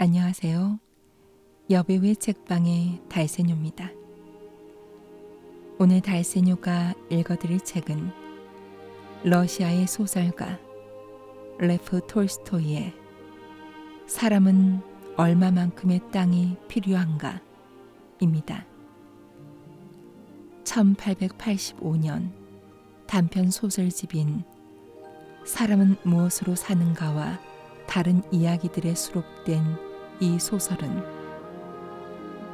안녕하세요. 여배우의 책방의 달세뇨입니다. 오늘 달세뇨가 읽어드릴 책은 러시아의 소설가 레프 톨스토이의 사람은 얼마만큼의 땅이 필요한가 입니다. 1885년 단편 소설집인 사람은 무엇으로 사는가와 다른 이야기들에 수록된 이 소설은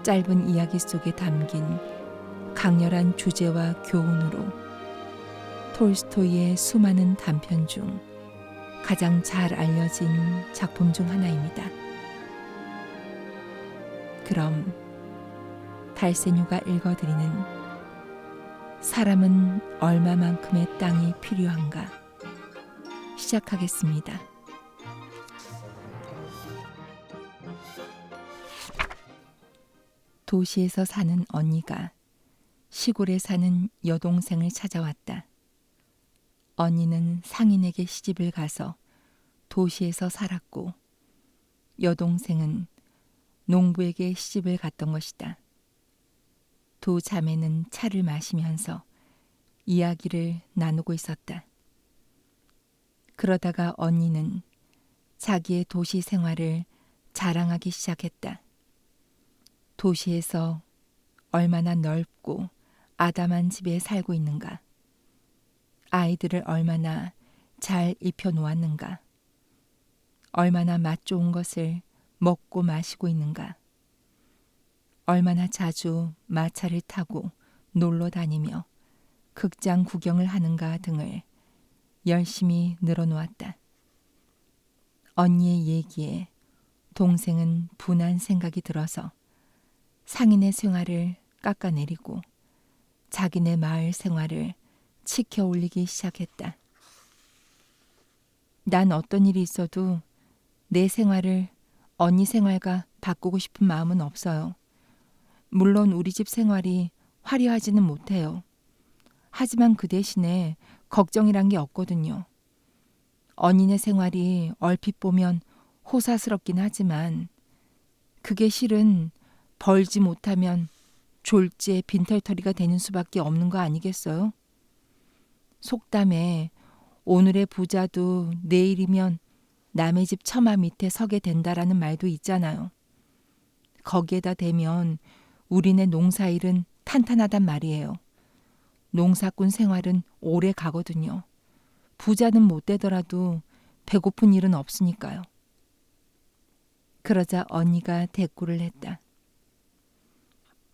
짧은 이야기 속에 담긴 강렬한 주제와 교훈으로 톨스토이의 수많은 단편 중 가장 잘 알려진 작품 중 하나입니다. 그럼 달세뇨가 읽어드리는 사람은 얼마만큼의 땅이 필요한가 시작하겠습니다. 도시에서 사는 언니가 시골에 사는 여동생을 찾아왔다. 언니는 상인에게 시집을 가서 도시에서 살았고 여동생은 농부에게 시집을 갔던 것이다. 두 자매는 차를 마시면서 이야기를 나누고 있었다. 그러다가 언니는 자기의 도시 생활을 자랑하기 시작했다. 도시에서 얼마나 넓고 아담한 집에 살고 있는가. 아이들을 얼마나 잘 입혀 놓았는가. 얼마나 맛 좋은 것을 먹고 마시고 있는가. 얼마나 자주 마차를 타고 놀러 다니며 극장 구경을 하는가 등을 열심히 늘어놓았다. 언니의 얘기에 동생은 분한 생각이 들어서 상인의 생활을 깎아내리고 자기네 마을 생활을 치켜 올리기 시작했다. 난 어떤 일이 있어도 내 생활을 언니 생활과 바꾸고 싶은 마음은 없어요. 물론 우리 집 생활이 화려하지는 못해요. 하지만 그 대신에 걱정이란 게 없거든요. 언니네 생활이 얼핏 보면 호사스럽긴 하지만 그게 실은 벌지 못하면 졸지에 빈털터리가 되는 수밖에 없는 거 아니겠어요? 속담에 오늘의 부자도 내일이면 남의 집 처마 밑에 서게 된다라는 말도 있잖아요. 거기에다 대면 우리네 농사일은 탄탄하단 말이에요. 농사꾼 생활은 오래 가거든요. 부자는 못 되더라도 배고픈 일은 없으니까요. 그러자 언니가 대꾸를 했다.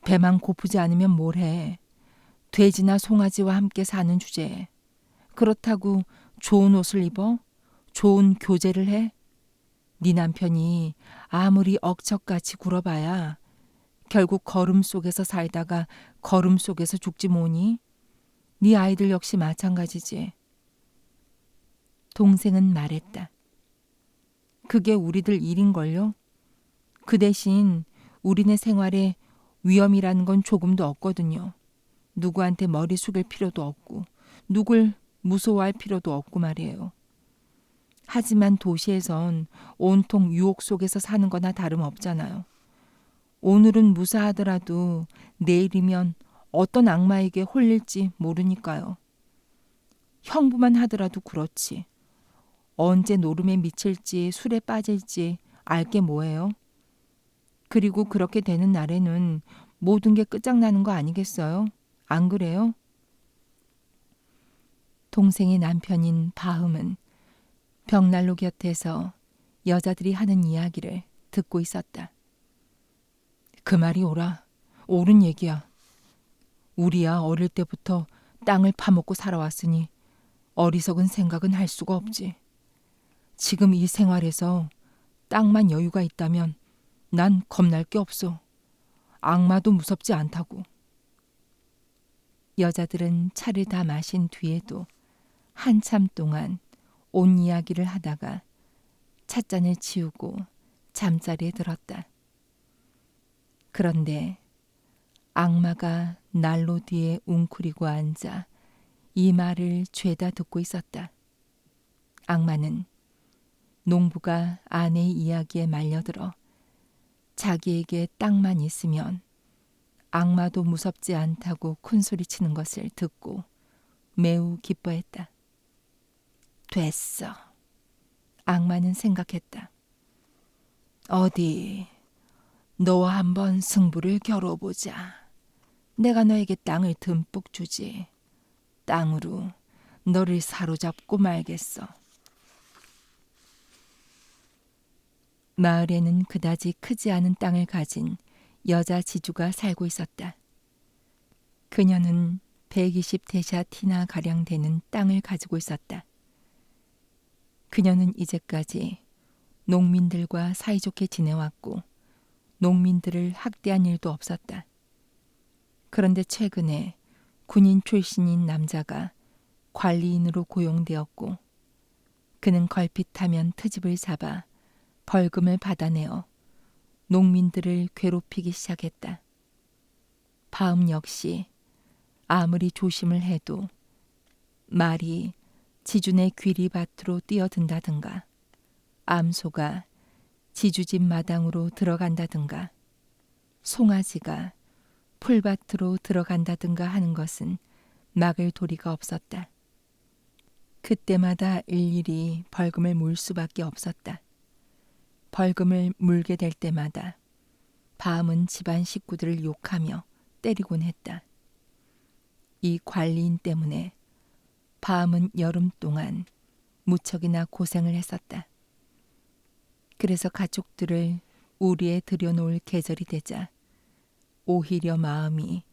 배만 고프지 않으면 뭘 해. 돼지나 송아지와 함께 사는 주제에. 그렇다고 좋은 옷을 입어? 좋은 교제를 해? 네 남편이 아무리 억척같이 굴어봐야 결국 거름 속에서 살다가 거름 속에서 죽지 뭐니? 네 아이들 역시 마찬가지지. 동생은 말했다. 그게 우리들 일인걸요? 그 대신 우리네 생활에 위험이라는 건 조금도 없거든요. 누구한테 머리 숙일 필요도 없고 누굴 무서워할 필요도 없고 말이에요. 하지만 도시에선 온통 유혹 속에서 사는 거나 다름없잖아요. 오늘은 무사하더라도 내일이면 어떤 악마에게 홀릴지 모르니까요. 형부만 하더라도 그렇지. 언제 노름에 미칠지 술에 빠질지 알 게 뭐예요? 그리고 그렇게 되는 날에는 모든 게 끝장나는 거 아니겠어요? 안 그래요? 동생의 남편인 바흠은 벽난로 곁에서 여자들이 하는 이야기를 듣고 있었다. 그 말이 옳은 얘기야. 우리야 어릴 때부터 땅을 파먹고 살아왔으니 어리석은 생각은 할 수가 없지. 지금 이 생활에서 땅만 여유가 있다면 난 겁날 게 없어. 악마도 무섭지 않다고. 여자들은 차를 다 마신 뒤에도 한참 동안 온 이야기를 하다가 찻잔을 치우고 잠자리에 들었다. 그런데 악마가 난로 뒤에 웅크리고 앉아 이 말을 죄다 듣고 있었다. 악마는 농부가 아내의 이야기에 말려들어 자기에게 땅만 있으면 악마도 무섭지 않다고 큰소리치는 것을 듣고 매우 기뻐했다. 됐어. 악마는 생각했다. 어디 너와 한번 승부를 겨뤄보자. 내가 너에게 땅을 듬뿍 주지. 땅으로 너를 사로잡고 말겠어. 마을에는 그다지 크지 않은 땅을 가진 여자 지주가 살고 있었다. 그녀는 120대샤티나 가량 되는 땅을 가지고 있었다. 그녀는 이제까지 농민들과 사이좋게 지내왔고 농민들을 학대한 일도 없었다. 그런데 최근에 군인 출신인 남자가 관리인으로 고용되었고 그는 걸핏하면 트집을 잡아 벌금을 받아내어 농민들을 괴롭히기 시작했다. 바음 역시 아무리 조심을 해도 말이 지준의 귀리밭으로 뛰어든다든가 암소가 지주집 마당으로 들어간다든가 송아지가 풀밭으로 들어간다든가 하는 것은 막을 도리가 없었다. 그때마다 일일이 벌금을 물 수밖에 없었다. 벌금을 물게 될 때마다 바음은 집안 식구들을 욕하며 때리곤 했다. 이 관리인 때문에 바음은 여름 동안 무척이나 고생을 했었다. 그래서 가축들을 우리에 들여놓을 계절이 되자 오히려 마음이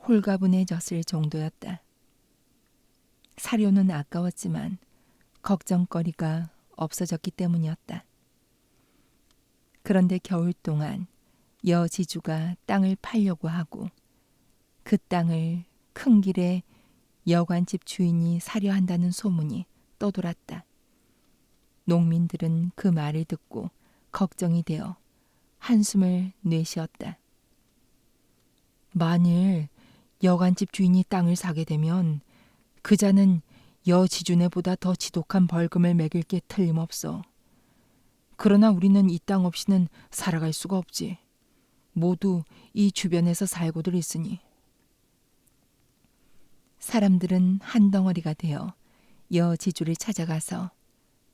홀가분해졌을 정도였다. 사료는 아까웠지만 걱정거리가 없어졌기 때문이었다. 그런데 겨울 동안 여지주가 땅을 팔려고 하고 그 땅을 큰 길에 여관집 주인이 사려 한다는 소문이 떠돌았다. 농민들은 그 말을 듣고 걱정이 되어 한숨을 내쉬었다. 만일 여관집 주인이 땅을 사게 되면 그자는 여지주네보다 더 지독한 벌금을 매길 게 틀림없어. 그러나 우리는 이 땅 없이는 살아갈 수가 없지. 모두 이 주변에서 살고들 있으니. 사람들은 한 덩어리가 되어 여지주를 찾아가서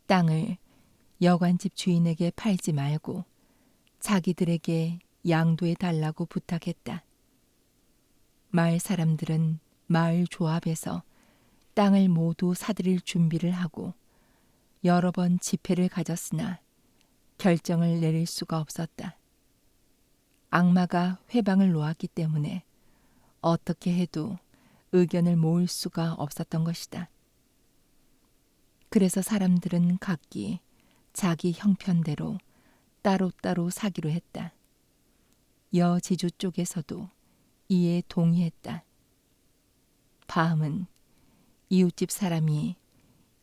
땅을 여관집 주인에게 팔지 말고 자기들에게 양도해 달라고 부탁했다. 마을 사람들은 마을 조합에서 땅을 모두 사들일 준비를 하고 여러 번 집회를 가졌으나 결정을 내릴 수가 없었다. 악마가 회방을 놓았기 때문에 어떻게 해도 의견을 모을 수가 없었던 것이다. 그래서 사람들은 각기 자기 형편대로 따로따로 사기로 했다. 여지주 쪽에서도 이에 동의했다. 바음은 이웃집 사람이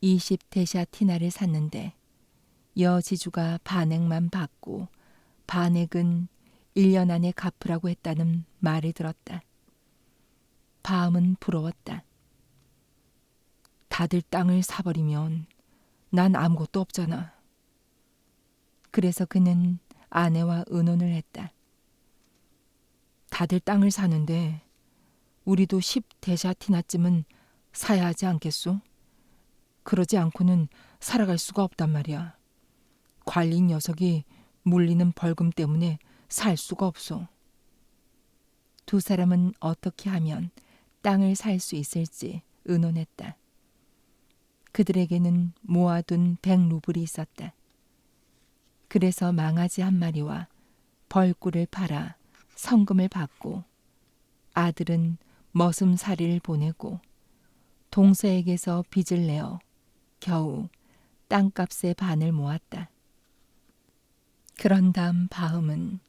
20대샤티나를 샀는데 여지주가 반액만 받고 반액은 1년 안에 갚으라고 했다는 말을 들었다. 바음은 부러웠다. 다들 땅을 사버리면 난 아무것도 없잖아. 그래서 그는 아내와 의논을 했다. 다들 땅을 사는데 우리도 10대샤티나쯤은 사야 하지 않겠소? 그러지 않고는 살아갈 수가 없단 말이야. 관리인 녀석이 물리는 벌금 때문에 살 수가 없어. 두 사람은 어떻게 하면 땅을 살 수 있을지 의논했다. 그들에게는 모아둔 100루블이 있었다. 그래서 망아지 한 마리와 벌꿀을 팔아 성금을 받고 아들은 머슴살이를 보내고 동서에게서 빚을 내어 겨우 땅값의 반을 모았다. 그런 다음 바음은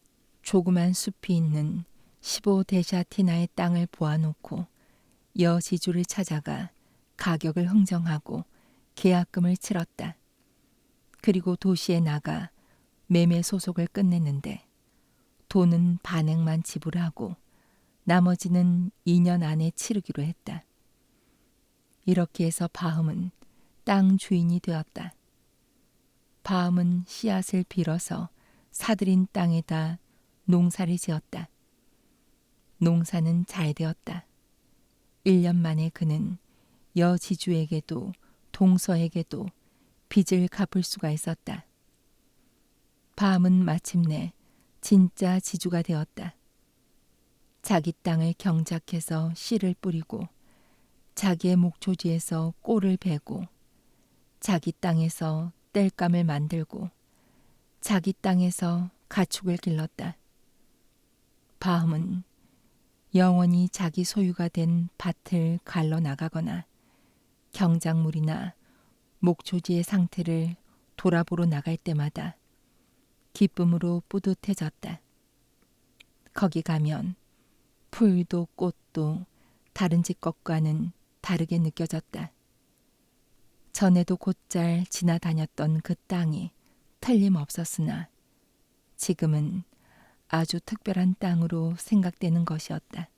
조그만 숲이 있는 15대샤티나의 땅을 보아놓고 여지주를 찾아가 가격을 흥정하고 계약금을 치렀다. 그리고 도시에 나가 매매 소속을 끝냈는데 돈은 반액만 지불하고 나머지는 2년 안에 치르기로 했다. 이렇게 해서 바음은 땅 주인이 되었다. 바음은 씨앗을 빌어서 사들인 땅에다 농사를 지었다. 농사는 잘 되었다. 1년 만에 그는 여지주에게도 동서에게도 빚을 갚을 수가 있었다. 바함은 마침내 진짜 지주가 되었다. 자기 땅을 경작해서 씨를 뿌리고 자기의 목초지에서 꼴을 베고 자기 땅에서 땔감을 만들고 자기 땅에서 가축을 길렀다. 바함은 영원히 자기 소유가 된 밭을 갈러 나가거나 경작물이나 목초지의 상태를 돌아보러 나갈 때마다 기쁨으로 뿌듯해졌다. 거기 가면 풀도 꽃도 다른 집 것과는 다르게 느껴졌다. 전에도 곧잘 지나다녔던 그 땅이 틀림없었으나 지금은 아주 특별한 땅으로 생각되는 것이었다.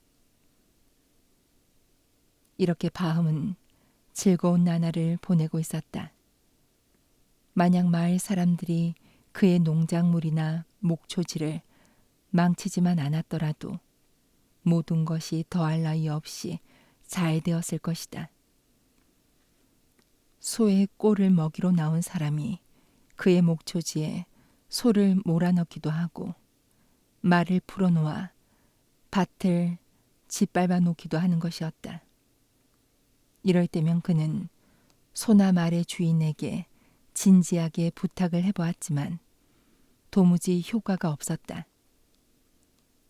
이렇게 바함은 즐거운 나날을 보내고 있었다. 만약 마을 사람들이 그의 농작물이나 목초지를 망치지만 않았더라도 모든 것이 더할 나위 없이 잘 되었을 것이다. 소의 꼴을 먹이로 나온 사람이 그의 목초지에 소를 몰아넣기도 하고 말을 풀어놓아 밭을 짓밟아 놓기도 하는 것이었다. 이럴 때면 그는 소나 말의 주인에게 진지하게 부탁을 해보았지만 도무지 효과가 없었다.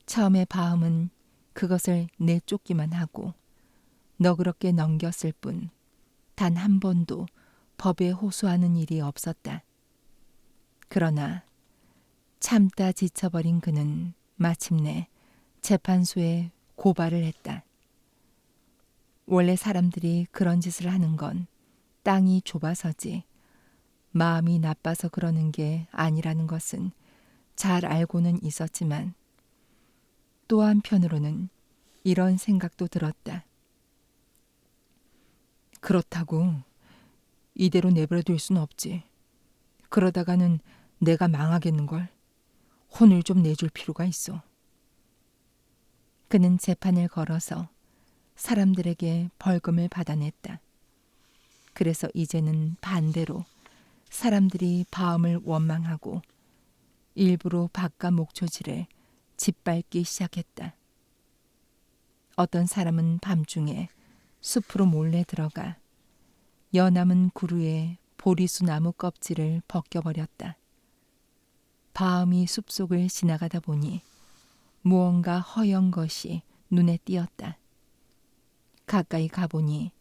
처음에 바함은 그것을 내쫓기만 하고 너그럽게 넘겼을 뿐 단 한 번도 법에 호소하는 일이 없었다. 그러나 참다 지쳐버린 그는 마침내 재판소에 고발을 했다. 원래 사람들이 그런 짓을 하는 건 땅이 좁아서지 마음이 나빠서 그러는 게 아니라는 것은 잘 알고는 있었지만 또 한편으로는 이런 생각도 들었다. 그렇다고 이대로 내버려둘 순 없지. 그러다가는 내가 망하겠는걸. 혼을 좀 내줄 필요가 있어. 그는 재판을 걸어서 사람들에게 벌금을 받아냈다. 그래서 이제는 반대로 사람들이 바함을 원망하고 일부러 밭과 목초지를 짓밟기 시작했다. 어떤 사람은 밤중에 숲으로 몰래 들어가 여남은 구루에 보리수 나무 껍질을 벗겨버렸다. 바함이 숲속을 지나가다 보니 무언가 허연 것이 눈에 띄었다. 가까이 가보니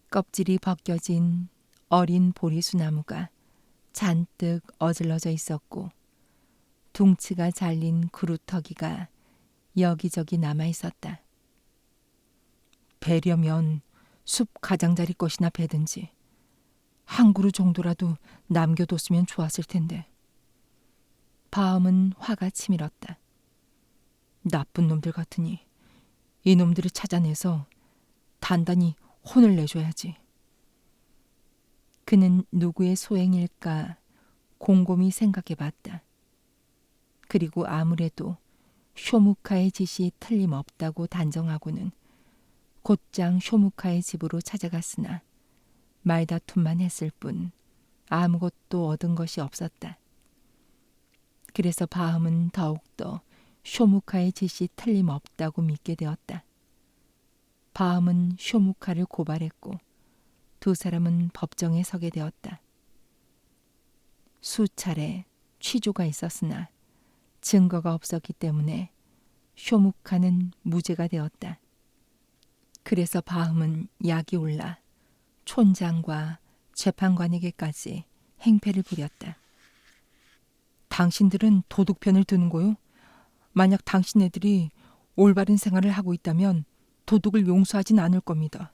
껍질이 벗겨진 어린 보리수 나무가 잔뜩 어질러져 있었고 둥치가 잘린 구루터기가 여기저기 남아 있었다. 베려면 숲 가장자리 것이나 베든지 한 그루 정도라도 남겨뒀으면 좋았을 텐데. 바함은 화가 치밀었다. 나쁜 놈들 같으니 이 놈들을 찾아내서 단단히 혼을 내줘야지. 그는 누구의 소행일까 곰곰이 생각해봤다. 그리고 아무래도 쇼무카의 짓이 틀림없다고 단정하고는 곧장 쇼무카의 집으로 찾아갔으나 말다툼만 했을 뿐 아무것도 얻은 것이 없었다. 그래서 바함은 더욱더 쇼무카의 짓이 틀림없다고 믿게 되었다. 바함은 쇼무카를 고발했고 두 사람은 법정에 서게 되었다. 수차례 취조가 있었으나 증거가 없었기 때문에 쇼무카는 무죄가 되었다. 그래서 바함은 약이 올라 촌장과 재판관에게까지 행패를 부렸다. 당신들은 도둑편을 드는 거요? 만약 당신네들이 올바른 생활을 하고 있다면 도둑을 용서하진 않을 겁니다.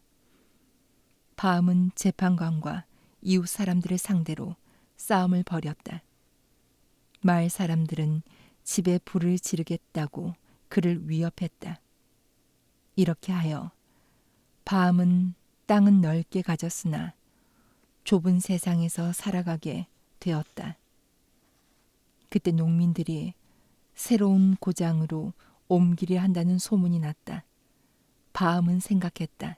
바함은 재판관과 이웃 사람들을 상대로 싸움을 벌였다. 마을 사람들은 집에 불을 지르겠다고 그를 위협했다. 이렇게 하여 바함은 땅은 넓게 가졌으나 좁은 세상에서 살아가게 되었다. 그때 농민들이 새로운 고장으로 옮기려 한다는 소문이 났다. 바음은 생각했다.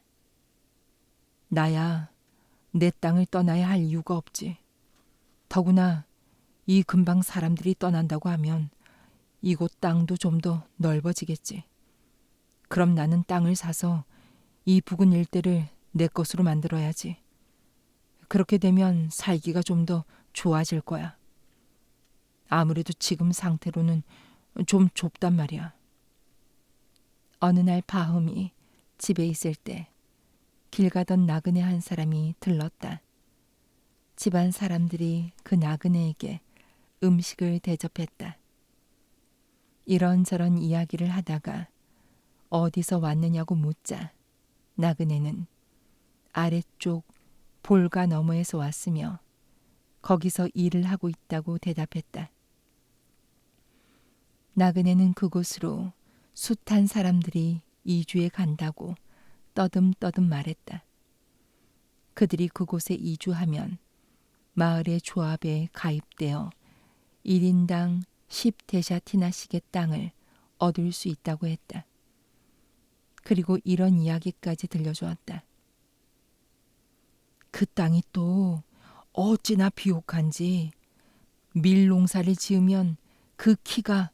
나야 내 땅을 떠나야 할 이유가 없지. 더구나 이 근방 사람들이 떠난다고 하면 이곳 땅도 좀 더 넓어지겠지. 그럼 나는 땅을 사서 이 부근 일대를 내 것으로 만들어야지. 그렇게 되면 살기가 좀 더 좋아질 거야. 아무래도 지금 상태로는 좀 좁단 말이야. 어느 날 바흠이 집에 있을 때 길 가던 나그네 한 사람이 들렀다. 집안 사람들이 그 나그네에게 음식을 대접했다. 이런저런 이야기를 하다가 어디서 왔느냐고 묻자 나그네는 아래쪽 볼가 너머에서 왔으며 거기서 일을 하고 있다고 대답했다. 나그네는 그곳으로 숱한 사람들이 이주해 간다고 떠듬떠듬 말했다. 그들이 그곳에 이주하면 마을의 조합에 가입되어 1인당 10데샤티나씩의 땅을 얻을 수 있다고 했다. 그리고 이런 이야기까지 들려주었다. 그 땅이 또 어찌나 비옥한지 밀농사를 지으면 그 키가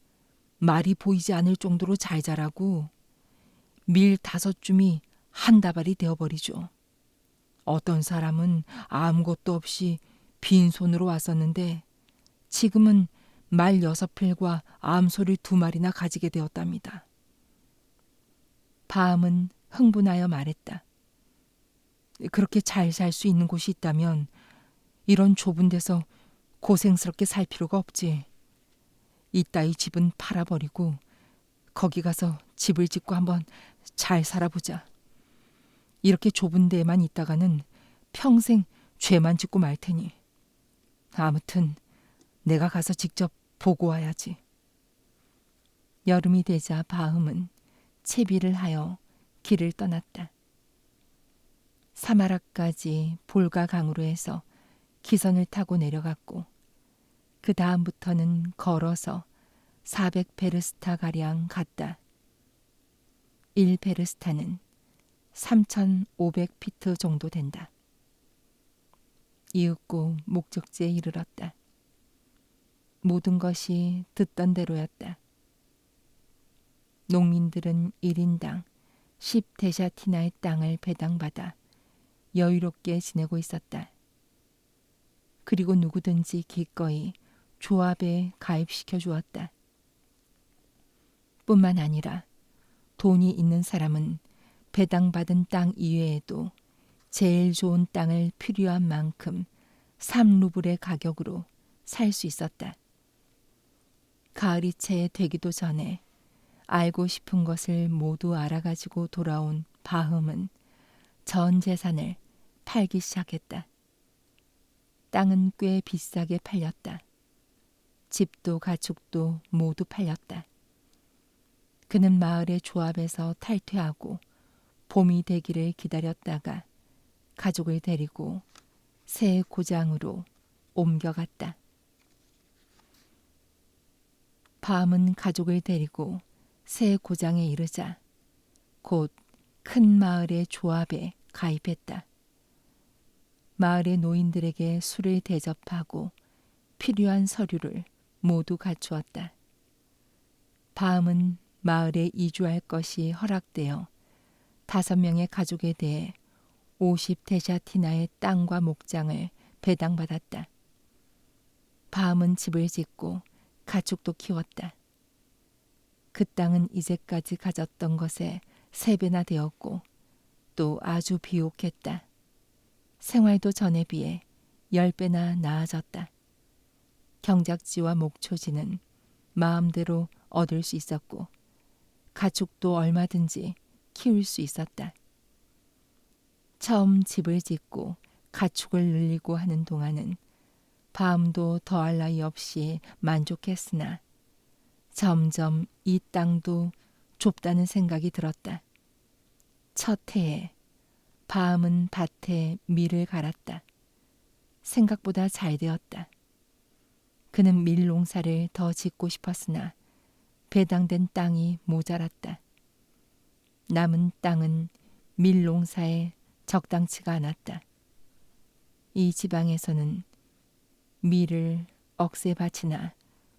말이 보이지 않을 정도로 잘 자라고 밀 5줌이 한 다발이 되어버리죠. 어떤 사람은 아무것도 없이 빈손으로 왔었는데 지금은 말 6필과 암소를 2마리나 가지게 되었답니다. 바음은 흥분하여 말했다. 그렇게 잘 살 수 있는 곳이 있다면 이런 좁은 데서 고생스럽게 살 필요가 없지. 이따위 집은 팔아버리고 거기 가서 집을 짓고 한번 잘 살아보자. 이렇게 좁은 데에만 있다가는 평생 죄만 짓고 말 테니. 아무튼 내가 가서 직접 보고 와야지. 여름이 되자 바흠은 채비를 하여 길을 떠났다. 사마라까지 볼가 강으로 해서 기선을 타고 내려갔고 그 다음부터는 걸어서 400베르스타가량 갔다. 1베르스타는 3,500피트 정도 된다. 이윽고 목적지에 이르렀다. 모든 것이 듣던 대로였다. 농민들은 1인당 10데샤티나의 땅을 배당받아 여유롭게 지내고 있었다. 그리고 누구든지 기꺼이 조합에 가입시켜 주었다. 뿐만 아니라 돈이 있는 사람은 배당받은 땅 이외에도 제일 좋은 땅을 필요한 만큼 3루블의 가격으로 살 수 있었다. 가을이 채 되기도 전에 알고 싶은 것을 모두 알아가지고 돌아온 바흠은 전 재산을 팔기 시작했다. 땅은 꽤 비싸게 팔렸다. 집도 가축도 모두 팔렸다. 그는 마을의 조합에서 탈퇴하고 봄이 되기를 기다렸다가 가족을 데리고 새 고장으로 옮겨갔다. 바음은 가족을 데리고 새 고장에 이르자 곧 큰 마을의 조합에 가입했다. 마을의 노인들에게 술을 대접하고 필요한 서류를 모두 갖추었다. 바음은 마을에 이주할 것이 허락되어 5명의 가족에 대해 50데샤티나의 땅과 목장을 배당받았다. 바음은 집을 짓고 가축도 키웠다. 그 땅은 이제까지 가졌던 것의 3배나 되었고 또 아주 비옥했다. 생활도 전에 비해 10배나 나아졌다. 경작지와 목초지는 마음대로 얻을 수 있었고 가축도 얼마든지 키울 수 있었다. 처음 집을 짓고 가축을 늘리고 하는 동안은 바음도 더할 나위 없이 만족했으나 점점 이 땅도 좁다는 생각이 들었다. 첫 해에 바음은 밭에 밀을 갈았다. 생각보다 잘 되었다. 그는 밀 농사를 더 짓고 싶었으나 배당된 땅이 모자랐다. 남은 땅은 밀농사에 적당치가 않았다. 이 지방에서는 밀을 억새밭이나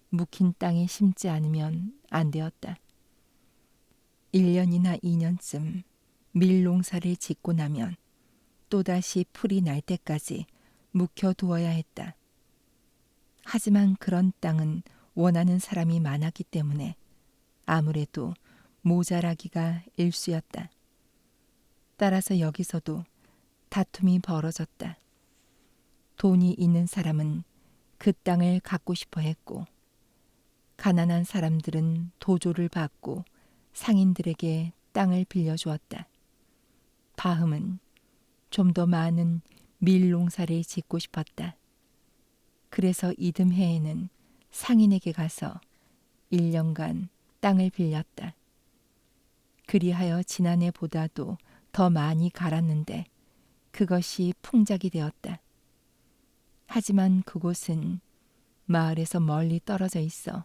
묵힌 땅에 심지 않으면 안 되었다. 1년이나 2년쯤 밀농사를 짓고 나면 또다시 풀이 날 때까지 묵혀두어야 했다. 하지만 그런 땅은 원하는 사람이 많았기 때문에 아무래도 모자라기가 일쑤였다. 따라서 여기서도 다툼이 벌어졌다. 돈이 있는 사람은 그 땅을 갖고 싶어 했고, 가난한 사람들은 도조를 받고 상인들에게 땅을 빌려주었다. 바흠은 좀 더 많은 밀농사를 짓고 싶었다. 그래서 이듬해에는 상인에게 가서 1년간 땅을 빌렸다. 그리하여 지난해보다도 더 많이 갈았는데 그것이 풍작이 되었다. 하지만 그곳은 마을에서 멀리 떨어져 있어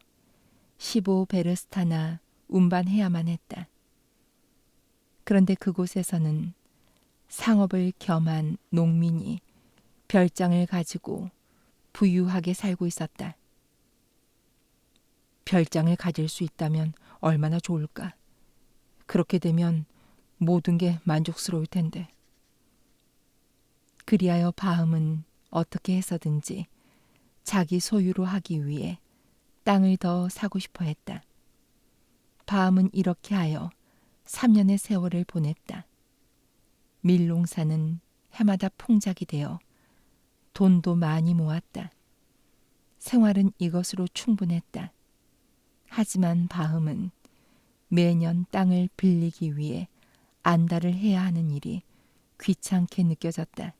15베르스타나 운반해야만 했다. 그런데 그곳에서는 상업을 겸한 농민이 별장을 가지고 부유하게 살고 있었다. 별장을 가질 수 있다면 얼마나 좋을까? 그렇게 되면 모든 게 만족스러울 텐데. 그리하여 바흠은 어떻게 해서든지 자기 소유로 하기 위해 땅을 더 사고 싶어 했다. 바흠은 이렇게 하여 3년의 세월을 보냈다. 밀농사는 해마다 풍작이 되어 돈도 많이 모았다. 생활은 이것으로 충분했다. 하지만 바흠은 매년 땅을 빌리기 위해 안달을 해야 하는 일이 귀찮게 느껴졌다.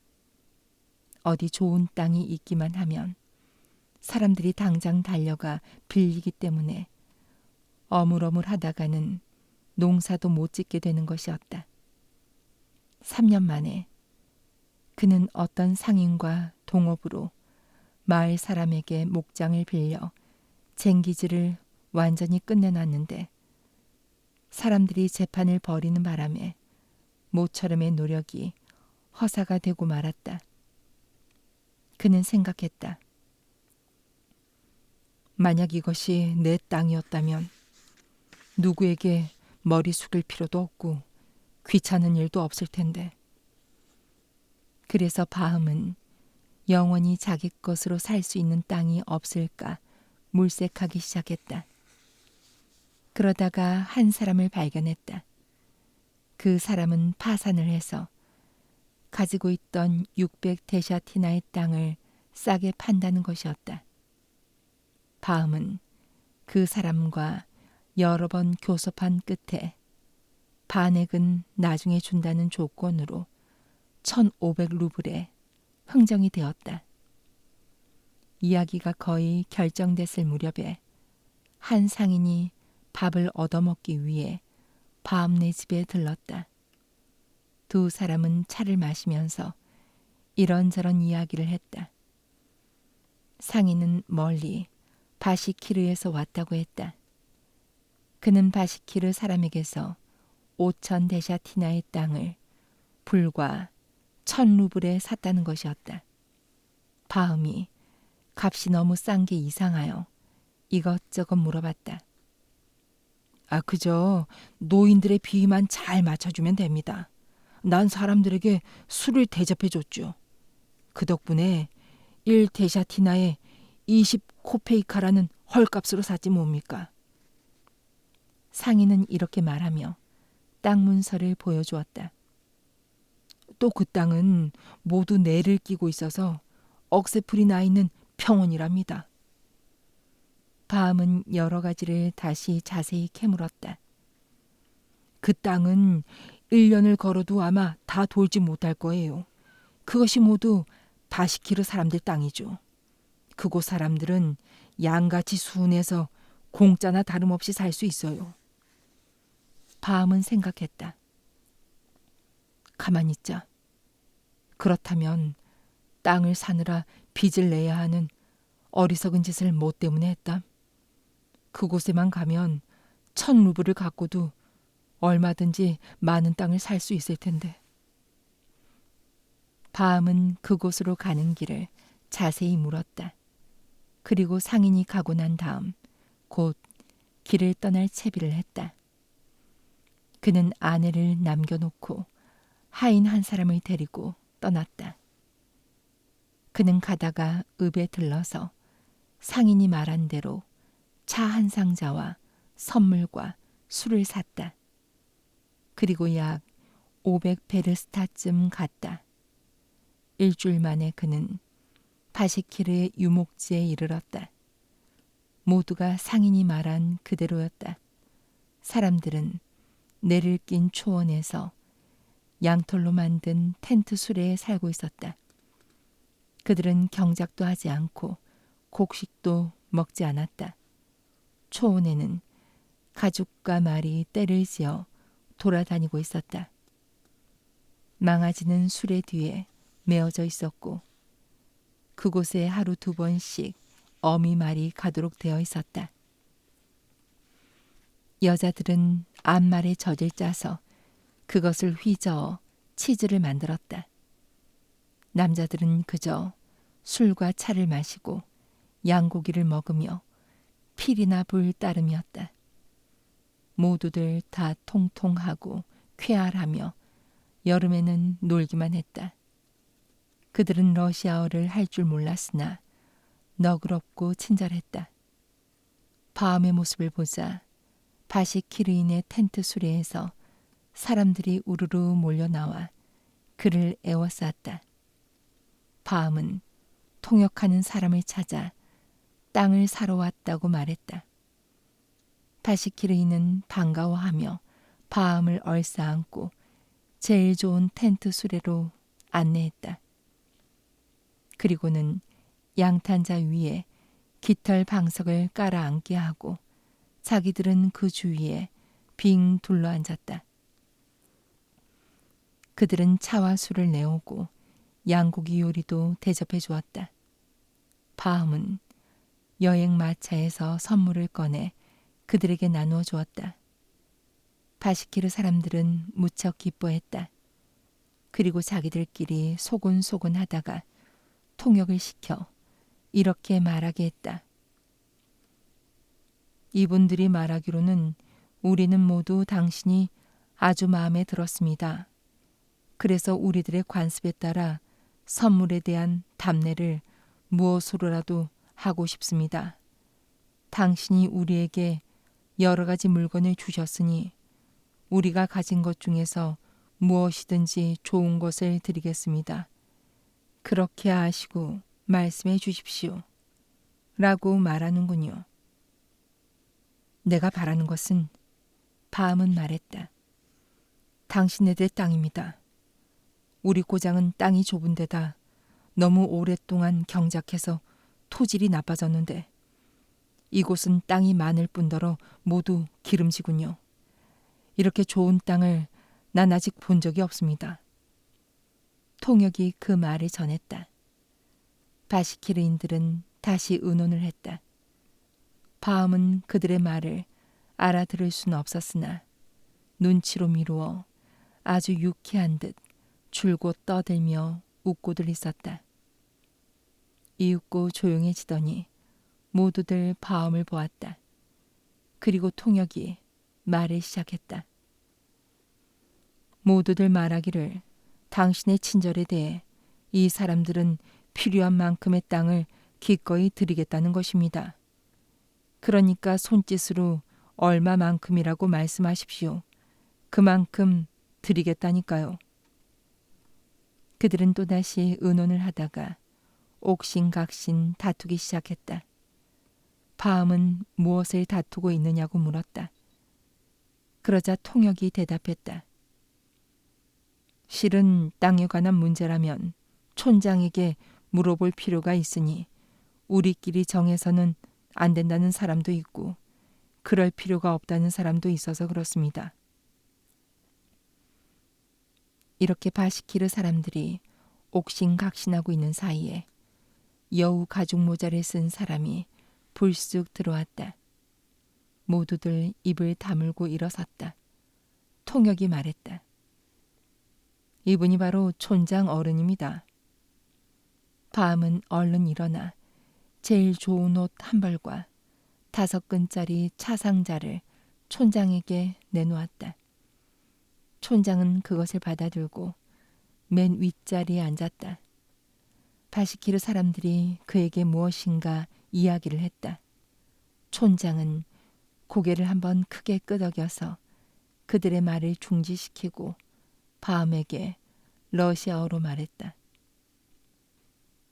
어디 좋은 땅이 있기만 하면 사람들이 당장 달려가 빌리기 때문에 어물어물하다가는 농사도 못 짓게 되는 것이었다. 3년 만에 그는 어떤 상인과 동업으로 마을 사람에게 목장을 빌려 쟁기질을 완전히 끝내놨는데 사람들이 재판을 벌이는 바람에 모처럼의 노력이 허사가 되고 말았다. 그는 생각했다. 만약 이것이 내 땅이었다면 누구에게 머리 숙일 필요도 없고 귀찮은 일도 없을 텐데. 그래서 바흠은 영원히 자기 것으로 살 수 있는 땅이 없을까 물색하기 시작했다. 그러다가 한 사람을 발견했다. 그 사람은 파산을 해서 가지고 있던 600데샤티나의 땅을 싸게 판다는 것이었다. 바흠은 그 사람과 여러 번 교섭한 끝에 반액은 나중에 준다는 조건으로 1500루블에 흥정이 되었다. 이야기가 거의 결정됐을 무렵에 한 상인이 밥을 얻어먹기 위해 바흠네 집에 들렀다. 두 사람은 차를 마시면서 이런저런 이야기를 했다. 상인은 멀리 바시키르에서 왔다고 했다. 그는 바시키르 사람에게서 5000데샤티나의 땅을 불과 1000루블에 샀다는 것이었다. 바흠이 값이 너무 싼 게 이상하여 이것저것 물어봤다. 그저 노인들의 비위만 잘 맞춰주면 됩니다. 난 사람들에게 술을 대접해줬죠. 그 덕분에 1데샤티나에 20코페이카라는 헐값으로 샀지 뭡니까? 상인은 이렇게 말하며 땅 문서를 보여주었다. 또 그 땅은 모두 내를 끼고 있어서 억새풀이 나 있는 평원이랍니다. 바함은 여러 가지를 다시 자세히 캐물었다. 그 땅은 1년을 걸어도 아마 다 돌지 못할 거예요. 그것이 모두 바시키르 사람들 땅이죠. 그곳 사람들은 양같이 순해서 공짜나 다름없이 살 수 있어요. 바함은 생각했다. 가만히 있자. 그렇다면 땅을 사느라 빚을 내야 하는 어리석은 짓을 뭐 때문에 했다? 그곳에만 가면 1,000루블을 갖고도 얼마든지 많은 땅을 살 수 있을 텐데. 바암은 그곳으로 가는 길을 자세히 물었다. 그리고 상인이 가고 난 다음 곧 길을 떠날 채비를 했다. 그는 아내를 남겨놓고 하인 한 사람을 데리고 떠났다. 그는 가다가 읍에 들러서 상인이 말한 대로 차 한 상자와 선물과 술을 샀다. 그리고 약 500베르스타쯤 갔다. 일주일 만에 그는 바시키르의 유목지에 이르렀다. 모두가 상인이 말한 그대로였다. 사람들은 내를 낀 초원에서 양털로 만든 텐트 수레에 살고 있었다. 그들은 경작도 하지 않고 곡식도 먹지 않았다. 초원에는 가죽과 말이 떼를 지어 돌아다니고 있었다. 망아지는 수레 뒤에 메어져 있었고 그곳에 하루 2번씩 어미 말이 가도록 되어 있었다. 여자들은 암말에 젖을 짜서 그것을 휘저어 치즈를 만들었다. 남자들은 그저 술과 차를 마시고 양고기를 먹으며 필이나 불 따름이었다. 모두들 다 통통하고 쾌활하며 여름에는 놀기만 했다. 그들은 러시아어를 할 줄 몰랐으나 너그럽고 친절했다. 바암의 모습을 보자 바시키르인의 텐트 수레에서 사람들이 우르르 몰려나와 그를 에워쌌다. 바암은 통역하는 사람을 찾아 땅을 사러 왔다고 말했다. 바시키르인은 반가워하며 바암을 얼싸안고 제일 좋은 텐트 수레로 안내했다. 그리고는 양탄자 위에 깃털 방석을 깔아 앉게 하고 자기들은 그 주위에 빙 둘러앉았다. 그들은 차와 술을 내오고 양고기 요리도 대접해 주었다. 바암은 여행 마차에서 선물을 꺼내 그들에게 나누어 주었다. 바시키르 사람들은 무척 기뻐했다. 그리고 자기들끼리 소곤소곤 하다가 통역을 시켜 이렇게 말하게 했다. 이분들이 말하기로는 우리는 모두 당신이 아주 마음에 들었습니다. 그래서 우리들의 관습에 따라 선물에 대한 답례를 무엇으로라도 하고 싶습니다. 당신이 우리에게 여러 가지 물건을 주셨으니 우리가 가진 것 중에서 무엇이든지 좋은 것을 드리겠습니다. 그렇게 하시고 말씀해 주십시오. 라고 말하는군요. 내가 바라는 것은, 바암은 말했다. 당신네들의 땅입니다. 우리 고장은 땅이 좁은 데다 너무 오랫동안 경작해서 토질이 나빠졌는데 이곳은 땅이 많을 뿐더러 모두 기름지군요. 이렇게 좋은 땅을 난 아직 본 적이 없습니다. 통역이 그 말을 전했다. 바시키르인들은 다시 의논을 했다. 바암은 그들의 말을 알아들을 수는 없었으나 눈치로 미루어 아주 유쾌한 듯 줄곧 떠들며 웃고들 있었다. 이윽고 조용해지더니 모두들 바암을 보았다. 그리고 통역이 말을 시작했다. 모두들 말하기를 당신의 친절에 대해 이 사람들은 필요한 만큼의 땅을 기꺼이 드리겠다는 것입니다. 그러니까 손짓으로 얼마만큼이라고 말씀하십시오. 그만큼 드리겠다니까요. 그들은 또다시 의논을 하다가 옥신각신 다투기 시작했다. 바암은 무엇을 다투고 있느냐고 물었다. 그러자 통역이 대답했다. 실은 땅에 관한 문제라면 촌장에게 물어볼 필요가 있으니 우리끼리 정해서는 안 된다는 사람도 있고 그럴 필요가 없다는 사람도 있어서 그렇습니다. 이렇게 바시키르 사람들이 옥신각신하고 있는 사이에 여우 가죽 모자를 쓴 사람이 불쑥 들어왔다. 모두들 입을 다물고 일어섰다. 통역이 말했다. 이분이 바로 촌장 어른입니다. 밤은 얼른 일어나 제일 좋은 옷 한 벌과 5근짜리 차상자를 촌장에게 내놓았다. 촌장은 그것을 받아들고 맨 윗자리에 앉았다. 바시키르 사람들이 그에게 무엇인가 이야기를 했다. 촌장은 고개를 한번 크게 끄덕여서 그들의 말을 중지시키고 바음에게 러시아어로 말했다.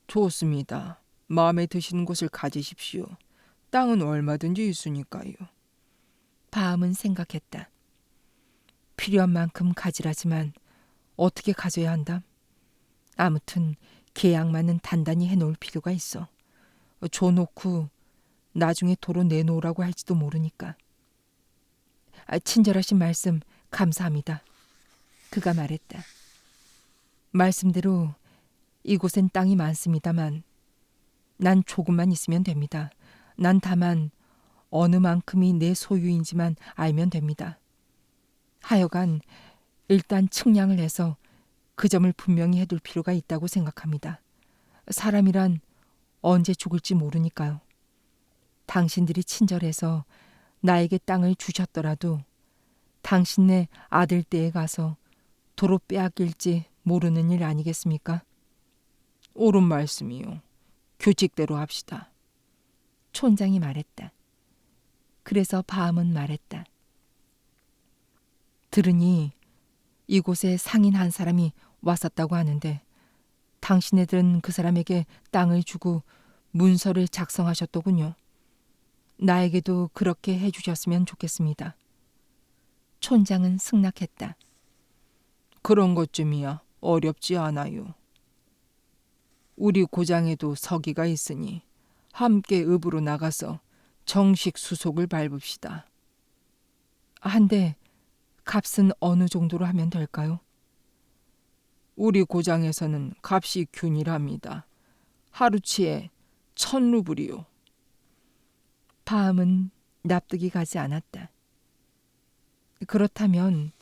좋습니다. 마음에 드시는 곳을 가지십시오. 땅은 얼마든지 있으니까요. 바음은 생각했다. 필요한 만큼 가지라지만 어떻게 가져야 한다? 아무튼 계약만은 단단히 해놓을 필요가 있어. 줘놓고 나중에 도로 내놓으라고 할지도 모르니까. 친절하신 말씀 감사합니다. 그가 말했다. 말씀대로 이곳엔 땅이 많습니다만 난 조금만 있으면 됩니다. 난 다만 어느 만큼이 내 소유인지만 알면 됩니다. 하여간 일단 측량을 해서 그 점을 분명히 해둘 필요가 있다고 생각합니다. 사람이란 언제 죽을지 모르니까요. 당신들이 친절해서 나에게 땅을 주셨더라도 당신네 아들 떼에 가서 도로 빼앗길지 모르는 일 아니겠습니까? 옳은 말씀이요. 규칙대로 합시다. 촌장이 말했다. 그래서 바음은 말했다. 들으니 이곳에 상인 한 사람이 왔었다고 하는데 당신네들은 그 사람에게 땅을 주고 문서를 작성하셨더군요. 나에게도 그렇게 해주셨으면 좋겠습니다. 촌장은 승낙했다. 그런 것쯤이야 어렵지 않아요. 우리 고장에도 서기가 있으니 함께 읍으로 나가서 정식 수속을 밟읍시다. 한데 값은 어느 정도로 하면 될까요? 우리 고장에서는 값이 균일합니다. 하루치에 1000루블이요. 바음은 납득이 가지 않았다. 그렇다면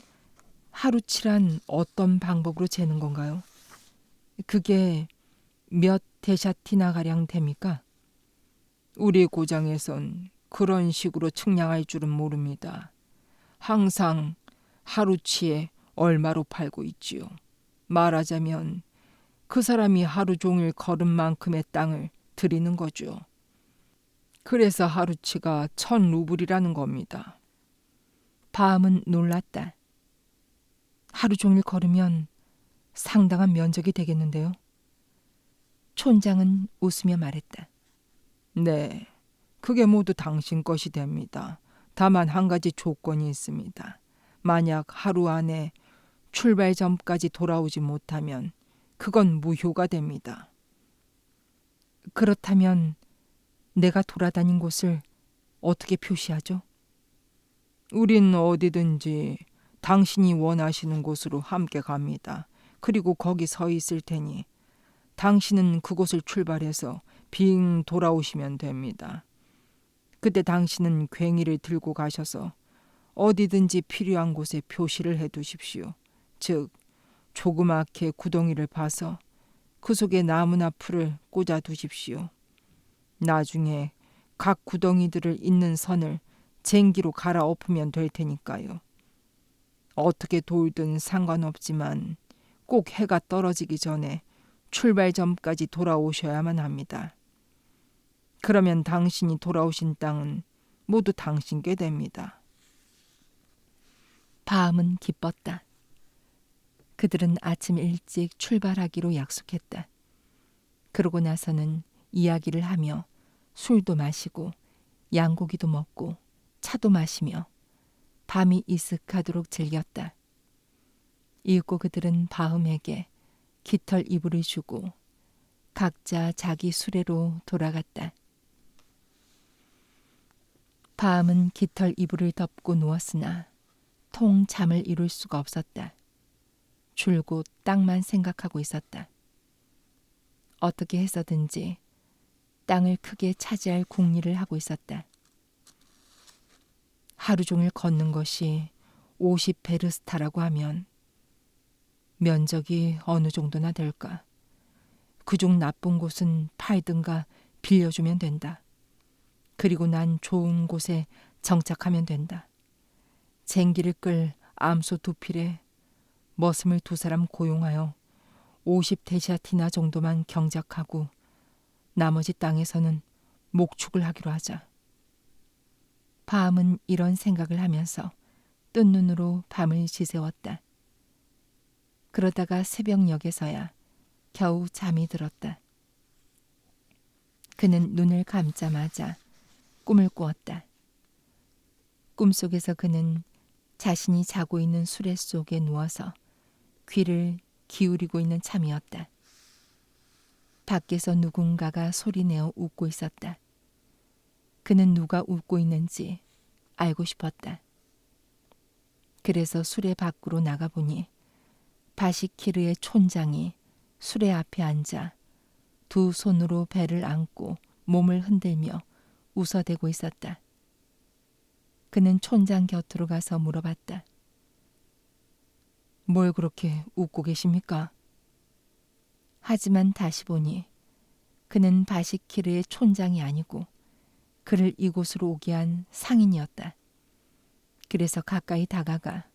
하루치란 어떤 방법으로 재는 건가요? 그게 몇 데샤티나가량 됩니까? 우리 고장에선 그런 식으로 측량할 줄은 모릅니다. 항상 하루치에 얼마로 팔고 있지요. 말하자면 그 사람이 하루 종일 걸은 만큼의 땅을 드리는 거죠. 그래서 하루치가 1000루블이라는 겁니다. 바음은 놀랐다. 하루 종일 걸으면 상당한 면적이 되겠는데요. 촌장은 웃으며 말했다. 네, 그게 모두 당신 것이 됩니다. 다만 한 가지 조건이 있습니다. 만약 하루 안에 출발 전까지 돌아오지 못하면 그건 무효가 됩니다. 그렇다면 내가 돌아다닌 곳을 어떻게 표시하죠? 우린 어디든지 당신이 원하시는 곳으로 함께 갑니다. 그리고 거기 서 있을 테니 당신은 그곳을 출발해서 빙 돌아오시면 됩니다. 그때 당신은 괭이를 들고 가셔서 어디든지 필요한 곳에 표시를 해두십시오. 즉 조그맣게 구덩이를 파서 그 속에 나무나 풀을 꽂아 두십시오. 나중에 각 구덩이들을 잇는 선을 쟁기로 갈아엎으면 될 테니까요. 어떻게 돌든 상관없지만 꼭 해가 떨어지기 전에 출발 전까지 돌아오셔야만 합니다. 그러면 당신이 돌아오신 땅은 모두 당신께 됩니다. 바음은 기뻤다. 그들은 아침 일찍 출발하기로 약속했다. 그러고 나서는 이야기를 하며 술도 마시고 양고기도 먹고 차도 마시며 밤이 이슥하도록 즐겼다. 이윽고 그들은 바음에게 깃털 이불을 주고 각자 자기 수레로 돌아갔다. 바음은 깃털 이불을 덮고 누웠으나 통 잠을 이룰 수가 없었다. 줄곧 땅만 생각하고 있었다. 어떻게 해서든지 땅을 크게 차지할 궁리를 하고 있었다. 하루 종일 걷는 것이 50베르스타라고 하면 면적이 어느 정도나 될까? 그중 나쁜 곳은 팔든가 빌려주면 된다. 그리고 난 좋은 곳에 정착하면 된다. 쟁기를 끌 암소 2필에 머슴을 2사람 고용하여 50데시아티나 정도만 경작하고 나머지 땅에서는 목축을 하기로 하자. 밤은 이런 생각을 하면서 뜬 눈으로 밤을 지새웠다. 그러다가 새벽녘에서야 겨우 잠이 들었다. 그는 눈을 감자마자 꿈을 꾸었다. 꿈속에서 그는 자신이 자고 있는 수레 속에 누워서 귀를 기울이고 있는 참이었다. 밖에서 누군가가 소리내어 웃고 있었다. 그는 누가 웃고 있는지 알고 싶었다. 그래서 수레 밖으로 나가보니 바시키르의 촌장이 수레 앞에 앉아 2 손으로 배를 안고 몸을 흔들며 웃어대고 있었다. 그는 촌장 곁으로 가서 물어봤다. 뭘 그렇게 웃고 계십니까? 하지만 다시 보니 그는 바시키르의 촌장이 아니고 그를 이곳으로 오게 한 상인이었다. 그래서 가까이 다가가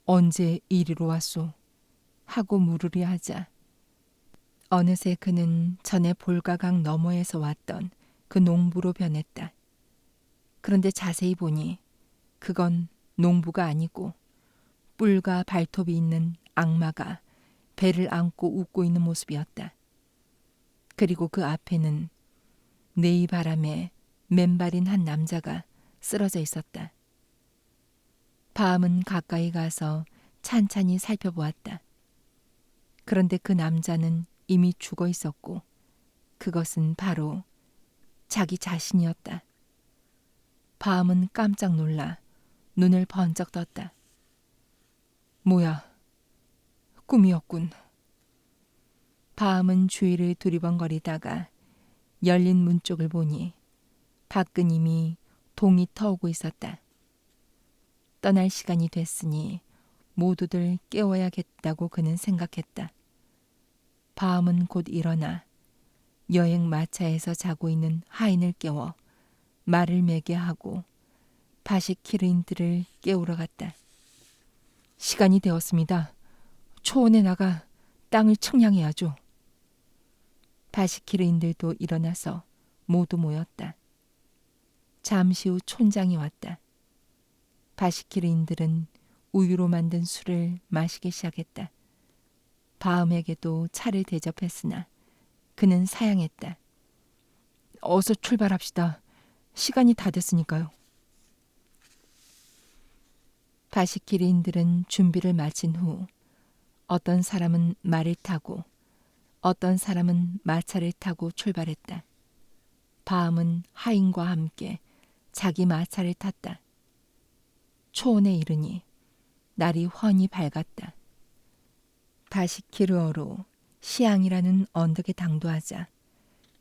언제 이리로 왔소? 하고 물으려 하자 어느새 그는 전에 볼가강 너머에서 왔던 그 농부로 변했다. 그런데 자세히 보니 그건 농부가 아니고 뿔과 발톱이 있는 악마가 배를 안고 웃고 있는 모습이었다. 그리고 그 앞에는 네이 바람에 맨발인 한 남자가 쓰러져 있었다. 밤은 가까이 가서 찬찬히 살펴보았다. 그런데 그 남자는 이미 죽어 있었고 그것은 바로 자기 자신이었다. 밤은 깜짝 놀라 눈을 번쩍 떴다. 뭐야, 꿈이었군. 밤은 주위를 두리번거리다가 열린 문 쪽을 보니 밖은 이미 동이 터오고 있었다. 떠날 시간이 됐으니 모두들 깨워야겠다고 그는 생각했다. 밤은 곧 일어나 여행 마차에서 자고 있는 하인을 깨워 말을 매게 하고 바시키르인들을 깨우러 갔다. 시간이 되었습니다. 초원에 나가 땅을 측량해야죠. 바시키르인들도 일어나서 모두 모였다. 잠시 후 촌장이 왔다. 바시키르인들은 우유로 만든 술을 마시기 시작했다. 바음에게도 차를 대접했으나 그는 사양했다. 어서 출발합시다. 시간이 다 됐으니까요. 바시키르인들은 준비를 마친 후 어떤 사람은 말을 타고 어떤 사람은 마차를 타고 출발했다. 바음은 하인과 함께 자기 마차를 탔다. 초원에 이르니 날이 훤히 밝았다. 바시키르어로 시앙이라는 언덕에 당도하자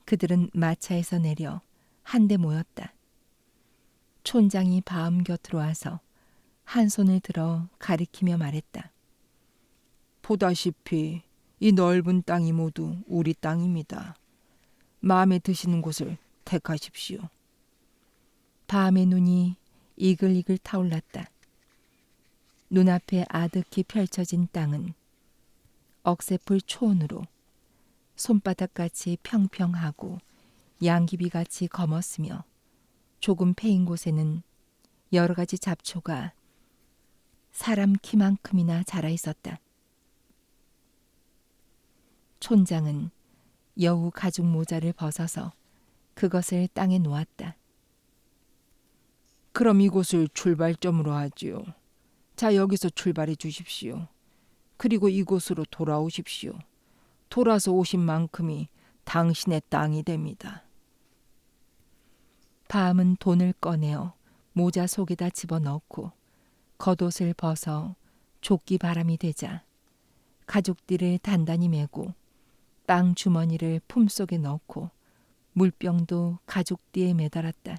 그들은 마차에서 내려 한데 모였다. 촌장이 바음 곁으로 와서 한 손을 들어 가리키며 말했다. 보다시피 이 넓은 땅이 모두 우리 땅입니다. 마음에 드시는 곳을 택하십시오. 밤의 눈이 이글이글 타올랐다. 눈앞에 아득히 펼쳐진 땅은 억새풀 초원으로 손바닥같이 평평하고 양귀비같이 검었으며 조금 패인 곳에는 여러 가지 잡초가 사람 키만큼이나 자라 있었다. 촌장은 여우 가죽 모자를 벗어서 그것을 땅에 놓았다. 그럼 이곳을 출발점으로 하지요. 자, 여기서 출발해 주십시오. 그리고 이곳으로 돌아오십시오. 돌아서 오신 만큼이 당신의 땅이 됩니다. 밤은 돈을 꺼내어 모자 속에다 집어넣고 겉옷을 벗어 조끼 바람이 되자 가죽띠를 단단히 메고 땅 주머니를 품속에 넣고 물병도 가죽띠에 매달았다.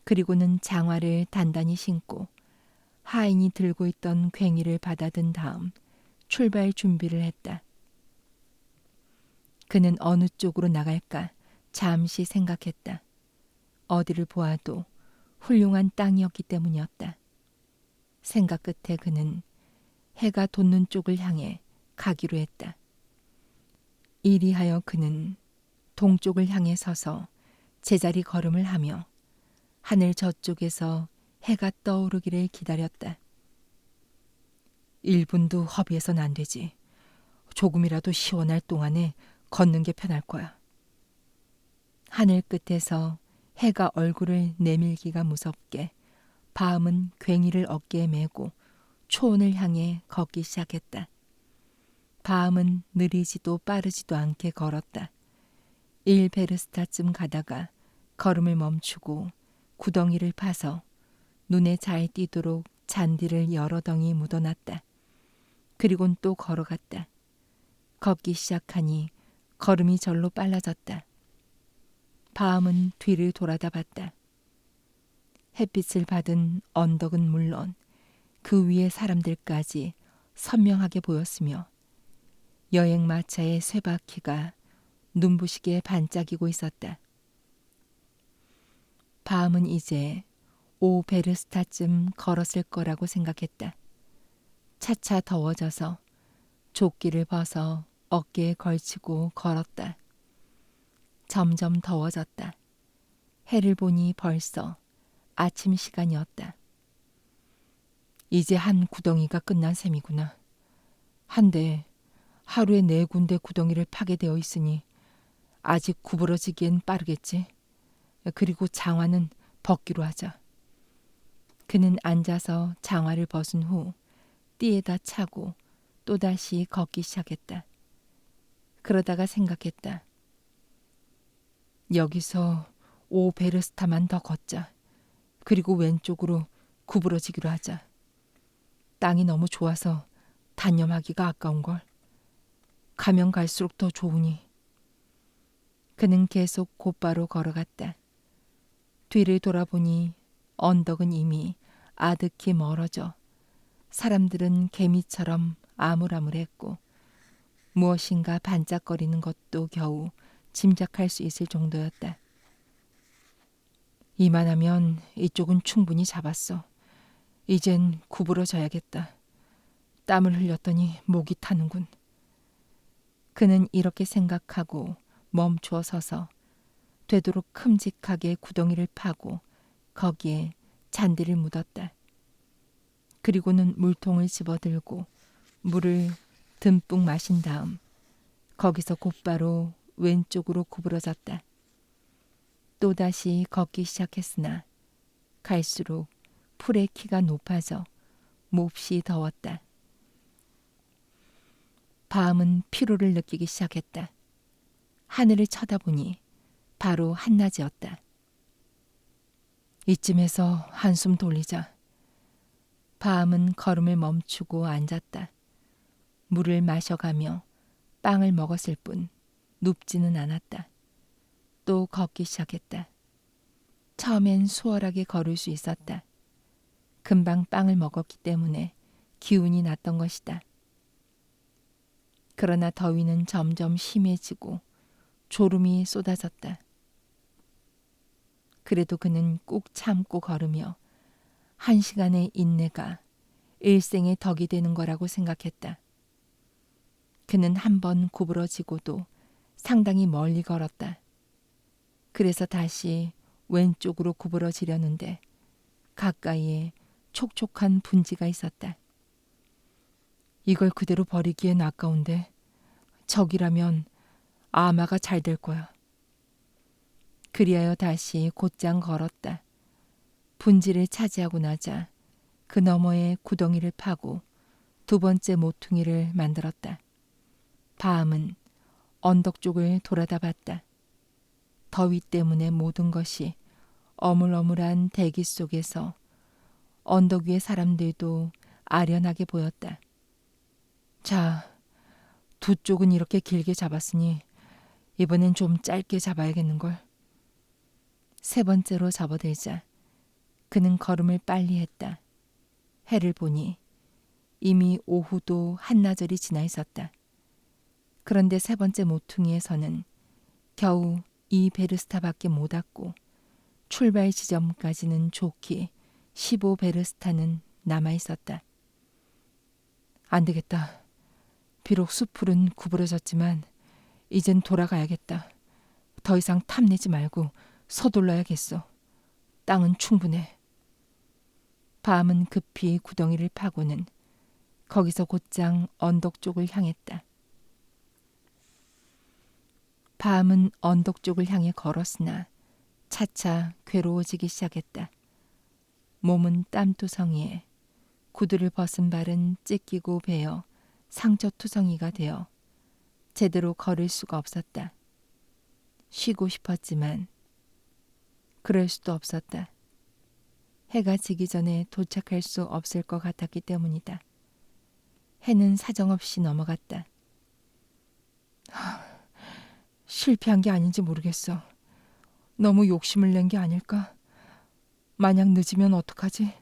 그리고는 장화를 단단히 신고 하인이 들고 있던 괭이를 받아든 다음 출발 준비를 했다. 그는 어느 쪽으로 나갈까 잠시 생각했다. 어디를 보아도 훌륭한 땅이었기 때문이었다. 생각 끝에 그는 해가 돋는 쪽을 향해 가기로 했다. 이리하여 그는 동쪽을 향해 서서 제자리 걸음을 하며 하늘 저쪽에서 해가 떠오르기를 기다렸다. 1분도 허비해선 안 되지. 조금이라도 시원할 동안에 걷는 게 편할 거야. 하늘 끝에서 해가 얼굴을 내밀기가 무섭게 바음은 괭이를 어깨에 메고 초원을 향해 걷기 시작했다. 바음은 느리지도 빠르지도 않게 걸었다. 1베르스타쯤 가다가 걸음을 멈추고 구덩이를 파서 눈에 잘 띄도록 잔디를 여러 덩이 묻어놨다. 그리곤 또 걸어갔다. 걷기 시작하니 걸음이 절로 빨라졌다. 바음은 뒤를 돌아다 봤다. 햇빛을 받은 언덕은 물론 그 위의 사람들까지 선명하게 보였으며 여행 마차의 쇠바퀴가 눈부시게 반짝이고 있었다. 바음은 이제 5베르스타쯤 걸었을 거라고 생각했다. 차차 더워져서 조끼를 벗어 어깨에 걸치고 걸었다. 점점 더워졌다. 해를 보니 벌써 아침 시간이었다. 이제 한 구덩이가 끝난 셈이구나. 한데 하루에 4군데 구덩이를 파게 되어 있으니 아직 구부러지기엔 빠르겠지. 그리고 장화는 벗기로 하자. 그는 앉아서 장화를 벗은 후 띠에다 차고 또다시 걷기 시작했다. 그러다가 생각했다. 여기서 5베르스타만 더 걷자. 그리고 왼쪽으로 구부러지기로 하자. 땅이 너무 좋아서 단념하기가 아까운걸. 가면 갈수록 더 좋으니. 그는 계속 곧바로 걸어갔다. 뒤를 돌아보니 언덕은 이미 아득히 멀어져 사람들은 개미처럼 아물아물했고 무엇인가 반짝거리는 것도 겨우 짐작할 수 있을 정도였다. 이만하면 이쪽은 충분히 잡았어. 이젠 구부러져야겠다. 땀을 흘렸더니 목이 타는군. 그는 이렇게 생각하고 멈추어 서서 되도록 큼직하게 구덩이를 파고 거기에 잔디를 묻었다. 그리고는 물통을 집어들고 물을 듬뿍 마신 다음 거기서 곧바로 왼쪽으로 구부러졌다. 또다시 걷기 시작했으나 갈수록 풀의 키가 높아져 몹시 더웠다. 바음은 피로를 느끼기 시작했다. 하늘을 쳐다보니 바로 한낮이었다. 이쯤에서 한숨 돌리자. 바음은 걸음을 멈추고 앉았다. 물을 마셔가며 빵을 먹었을 뿐 눕지는 않았다. 또 걷기 시작했다. 처음엔 수월하게 걸을 수 있었다. 금방 빵을 먹었기 때문에 기운이 났던 것이다. 그러나 더위는 점점 심해지고 졸음이 쏟아졌다. 그래도 그는 꾹 참고 걸으며 1시간의 인내가 일생의 덕이 되는 거라고 생각했다. 그는 한 번 구부러지고도 상당히 멀리 걸었다. 그래서 다시 왼쪽으로 구부러지려는데 가까이에 촉촉한 분지가 있었다. 이걸 그대로 버리기엔 아까운데 저기라면 아마가 잘 될 거야. 그리하여 다시 곧장 걸었다. 분지를 차지하고 나자 그 너머에 구덩이를 파고 2번째 모퉁이를 만들었다. 바음은 언덕 쪽을 돌아다 봤다. 더위 때문에 모든 것이 어물어물한 대기 속에서 언덕 위의 사람들도 아련하게 보였다. 자, 2쪽은 이렇게 길게 잡았으니 이번엔 좀 짧게 잡아야겠는걸. 3번째로 접어들자 그는 걸음을 빨리 했다. 해를 보니 이미 오후도 한나절이 지나 있었다. 그런데 세 번째 모퉁이에서는 겨우 이 베르스타밖에 못 왔고 출발 지점까지는 좋게 15베르스타는 남아 있었다. 안 되겠다. 비록 숲풀은 구부러졌지만 이젠 돌아가야겠다. 더 이상 탐내지 말고 서둘러야겠어. 땅은 충분해. 밤은 급히 구덩이를 파고는 거기서 곧장 언덕 쪽을 향했다. 밤은 언덕 쪽을 향해 걸었으나 차차 괴로워지기 시작했다. 몸은 땀투성이에 구두를 벗은 발은 찢기고 베어 상처투성이가 되어 제대로 걸을 수가 없었다. 쉬고 싶었지만 그럴 수도 없었다. 해가 지기 전에 도착할 수 없을 것 같았기 때문이다. 해는 사정없이 넘어갔다. 실패한 게 아닌지 모르겠어. 너무 욕심을 낸 게 아닐까? 만약 늦으면 어떡하지?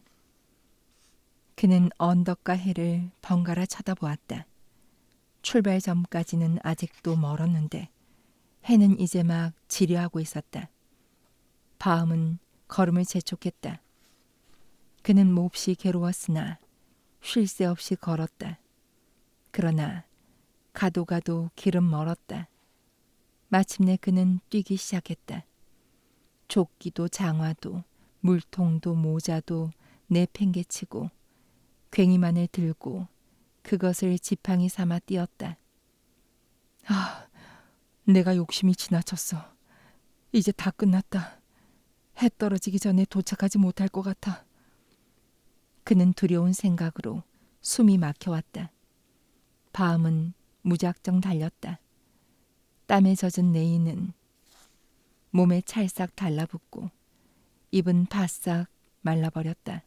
그는 언덕과 해를 번갈아 쳐다보았다. 출발 전까지는 아직도 멀었는데 해는 이제 막 지려하고 있었다. 밤은 걸음을 재촉했다. 그는 몹시 괴로웠으나 쉴 새 없이 걸었다. 그러나 가도 가도 길은 멀었다. 마침내 그는 뛰기 시작했다. 조끼도 장화도 물통도 모자도 내팽개치고 괭이만을 들고 그것을 지팡이 삼아 뛰었다. 내가 욕심이 지나쳤어. 이제 다 끝났다. 해 떨어지기 전에 도착하지 못할 것 같아. 그는 두려운 생각으로 숨이 막혀왔다. 밤은 무작정 달렸다. 땀에 젖은 내이는 몸에 찰싹 달라붙고 입은 바싹 말라버렸다.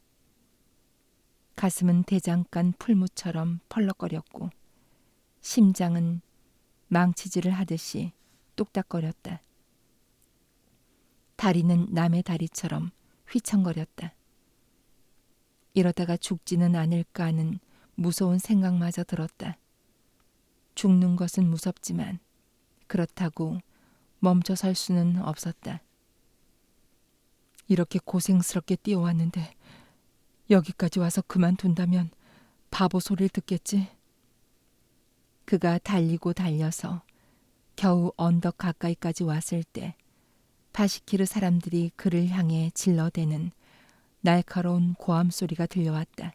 가슴은 대장간 풀무처럼 펄럭거렸고 심장은 망치질을 하듯이 뚝딱거렸다. 다리는 남의 다리처럼 휘청거렸다. 이러다가 죽지는 않을까 하는 무서운 생각마저 들었다. 죽는 것은 무섭지만 그렇다고 멈춰 설 수는 없었다. 이렇게 고생스럽게 뛰어왔는데 여기까지 와서 그만둔다면 바보 소리를 듣겠지. 그가 달리고 달려서 겨우 언덕 가까이까지 왔을 때 바시키르 사람들이 그를 향해 질러대는 날카로운 고함 소리가 들려왔다.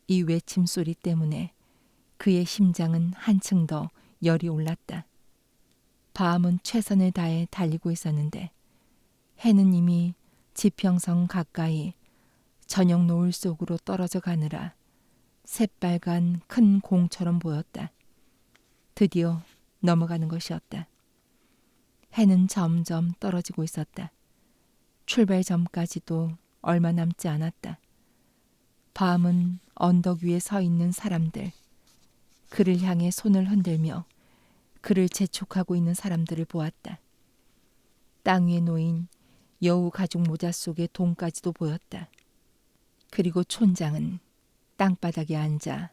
이 외침 소리 때문에 그의 심장은 한층 더 열이 올랐다. 밤은 최선을 다해 달리고 있었는데 해는 이미 지평선 가까이 저녁 노을 속으로 떨어져 가느라 새빨간 큰 공처럼 보였다. 드디어 넘어가는 것이었다. 해는 점점 떨어지고 있었다. 출발 전까지도 얼마 남지 않았다. 밤은 언덕 위에 서 있는 사람들, 그를 향해 손을 흔들며 그를 재촉하고 있는 사람들을 보았다. 땅 위에 놓인 여우 가죽 모자 속의 돈까지도 보였다. 그리고 촌장은 땅바닥에 앉아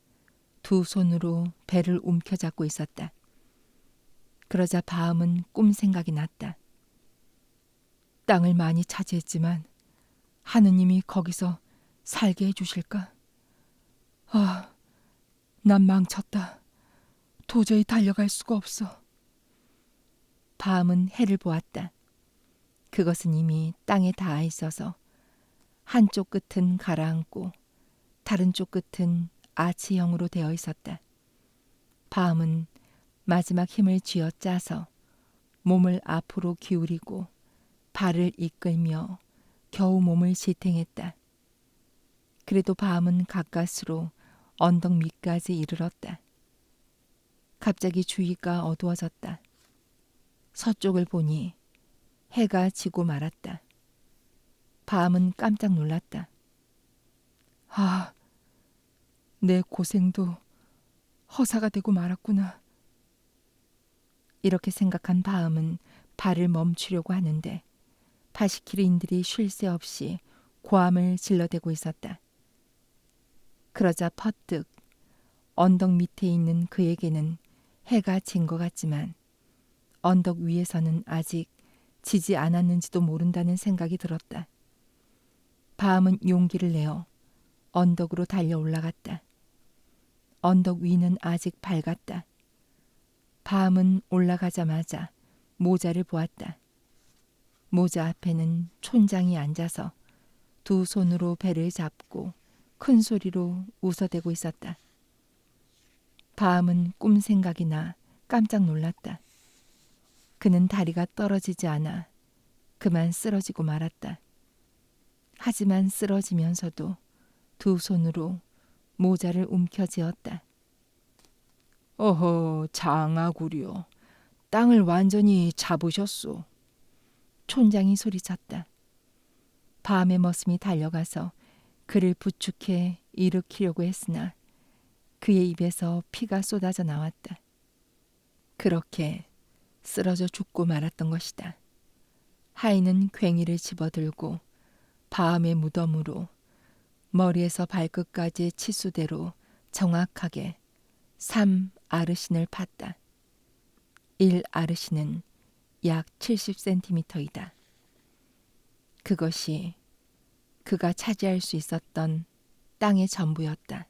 두 손으로 배를 움켜잡고 있었다. 그러자 바음은 꿈 생각이 났다. 땅을 많이 차지했지만 하느님이 거기서 살게 해주실까? 난 망쳤다. 도저히 달려갈 수가 없어. 바음은 해를 보았다. 그것은 이미 땅에 닿아 있어서 한쪽 끝은 가라앉고 다른 쪽 끝은 아치형으로 되어 있었다. 바음은 마지막 힘을 쥐어짜서 몸을 앞으로 기울이고 발을 이끌며 겨우 몸을 지탱했다. 그래도 밤은 가까스로 언덕 밑까지 이르렀다. 갑자기 주위가 어두워졌다. 서쪽을 보니 해가 지고 말았다. 밤은 깜짝 놀랐다. 내 고생도 허사가 되고 말았구나. 이렇게 생각한 바음은 발을 멈추려고 하는데 바시키르인들이 쉴 새 없이 고함을 질러대고 있었다. 그러자 퍼뜩 언덕 밑에 있는 그에게는 해가 진 것 같지만 언덕 위에서는 아직 지지 않았는지도 모른다는 생각이 들었다. 바함은 용기를 내어 언덕으로 달려 올라갔다. 언덕 위는 아직 밝았다. 바함은 올라가자마자 모자를 보았다. 모자 앞에는 촌장이 앉아서 두 손으로 배를 잡고 큰 소리로 웃어대고 있었다. 바함은 꿈 생각이 나 깜짝 놀랐다. 그는 다리가 떨어지지 않아 그만 쓰러지고 말았다. 하지만 쓰러지면서도 두 손으로 모자를 움켜쥐었다. 어허, 장하구려. 땅을 완전히 잡으셨소. 촌장이 소리쳤다. 바함의 머슴이 달려가서 그를 부축해 일으키려고 했으나 그의 입에서 피가 쏟아져 나왔다. 그렇게 쓰러져 죽고 말았던 것이다. 하인은 괭이를 집어들고 바함의 무덤으로 머리에서 발끝까지 치수대로 정확하게 3아르신을 팠다. 1아르신은 약 70cm이다. 그것이 그가 차지할 수 있었던 땅의 전부였다.